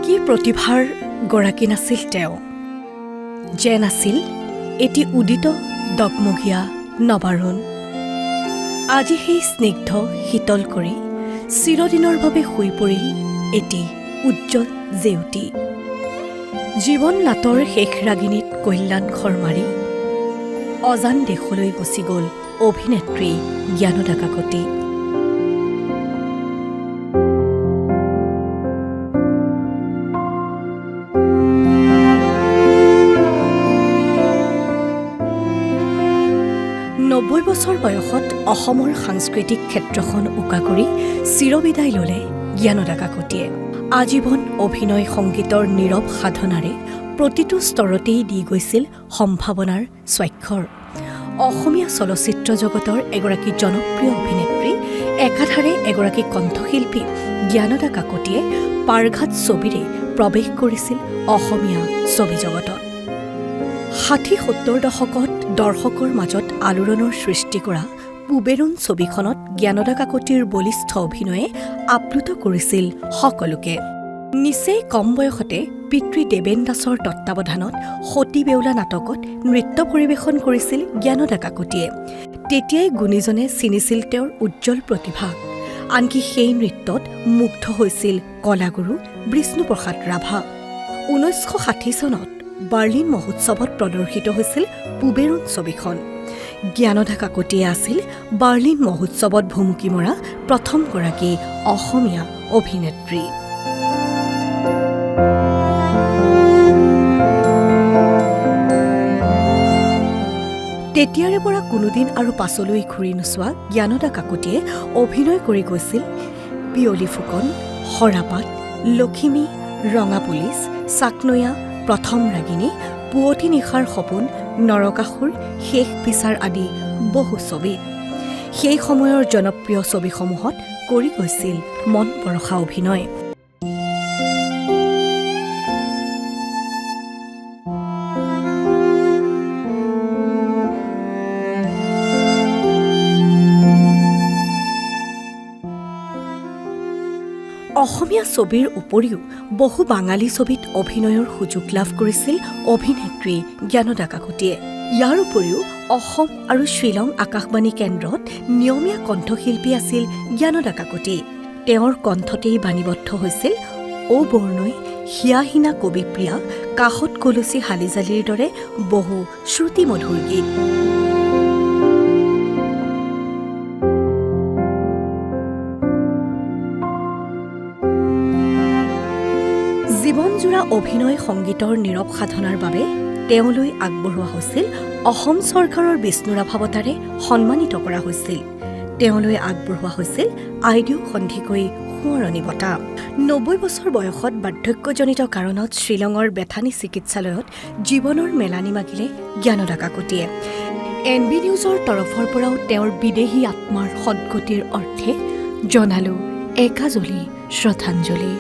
কি প্ৰতিভাৰ গৰাকী নাছিল তেওঁ, যেন আছিল এটি উদিত ডগমগীয়া নবাৰুণ। আজি সেই স্নিগ্ধ শীতল কৰি চিৰদিনৰ বাবে শুই পৰিল এটি উজ্জ্বল জেউতি। জীৱন নাটৰ শেষ ৰাগিনীত কল্যাণ খৰমাৰি অজান দেশলৈ গুচি গ'ল অভিনেত্ৰী জ্ঞানদা কাকতি। নব্বৈ বছৰ বয়সত অসমৰ সাংস্কৃতিক ক্ষেত্ৰখন উকা কৰি চিৰবিদায় ল'লে জ্ঞানদা কাকতিয়ে। আজীৱন অভিনয় সংগীতৰ নীৰৱ সাধনাৰে প্ৰতিটো স্তৰতেই দি গৈছিল সম্ভাৱনাৰ স্বাক্ষৰ। অসমীয়া চলচ্চিত্ৰ জগতৰ এগৰাকী জনপ্ৰিয় অভিনেত্ৰী, একাধাৰে এগৰাকী কণ্ঠশিল্পী জ্ঞানদা কাকতিয়ে পাৰঘাট ছবিৰে প্ৰৱেশ কৰিছিল অসমীয়া ছবি জগতত। ৬০-৭০ দশকত দৰ্শকৰ মাজত আলোড়নৰ সৃষ্টি কৰা পুবেৰুণ ছবিখনত জ্ঞানদা কাকতিৰ বলিষ্ঠ অভিনয়ে আপ্লুত কৰিছিল সকলোকে। নিচেই কম বয়সতে পিতৃ দেবেন দাসৰ তত্বাৱধানত সতী বেউলা নাটকত নৃত্য পৰিৱেশন কৰিছিল জ্ঞানদা কাকতিয়ে। তেতিয়াই গুণীজনে চিনিছিল তেওঁৰ উজ্জ্বল প্ৰতিভাক। আনকি সেই নৃত্যত মুগ্ধ হৈছিল কলাগুৰু বিষ্ণুপ্ৰসাদ ৰাভা। ১৯৬০ চনত বাৰ্লিন মহোৎসৱত প্ৰদৰ্শিত হৈছিল পুবেৰুণ ছবিখন। জ্ঞানদা কাকতিয়ে আছিল বাৰ্লিন মহোৎসৱত ভুমুকি মৰা প্ৰথমগৰাকী অসমীয়া অভিনেত্ৰী। তেতিয়াৰে পৰা কোনোদিন আৰু পাছলৈ ঘূৰি নোচোৱা জ্ঞানদা কাকতিয়ে অভিনয় কৰি গৈছিল পিয়লি ফুকন, সৰাপাত, লখিমী, ৰঙা পুলিচ, চাকনৈয়া, প্ৰথম ৰাগিনী, পুৱতি নিশাৰ সপোন, নৰকাসুৰ, শেষ বিচাৰ আদি বহু ছবিত। সেই সময়ৰ জনপ্ৰিয় ছবিসমূহত কৰি গৈছিল মন পৰশা অভিনয়। অসমীয়া ছবিৰ উপৰিও বহু বাঙালী ছবিত অভিনয়ৰ সুযোগ লাভ কৰিছিল অভিনেত্ৰী জ্ঞানদা কাকতিয়ে। ইয়াৰ উপৰিও অসম আৰু শ্বিলং আকাশবাণী কেন্দ্ৰত নিয়মীয়া কণ্ঠশিল্পী আছিল জ্ঞানদা কাকতি। তেওঁৰ কণ্ঠতেই বাণীবদ্ধ হৈছিল ঔ বৰ্ণৈ, হিয়াহীনা কবিপ্ৰিয়া, কাষত কলচী হালিজালিৰ দৰে বহু শ্ৰুতিমধুৰ গীত। জীৱনজোৰা অভিনয় সংগীতৰ নীৰৱ সাধনাৰ বাবে তেওঁলৈ আগবঢ়োৱা হৈছিল অসম চৰকাৰৰ বিষ্ণু ৰাভা বঁটাৰে সন্মানিত কৰা হৈছিল। তেওঁলৈ আগবঢ়োৱা হৈছিল আইদেউ সন্ধিকৈ সোঁৱৰণী বঁটা। ৯০ বছৰ বয়সত বাৰ্ধক্যজনিত কাৰণত শ্বিলঙৰ বেথানী চিকিৎসালয়ত জীৱনৰ মেলানি মাগিলে জ্ঞানদা কাকতিয়ে। NB নিউজৰ তৰফৰ পৰাও তেওঁৰ বিদেহী আত্মাৰ সদ্গতিৰ অৰ্থে জনালো একাজলি শ্ৰদ্ধাঞ্জলি।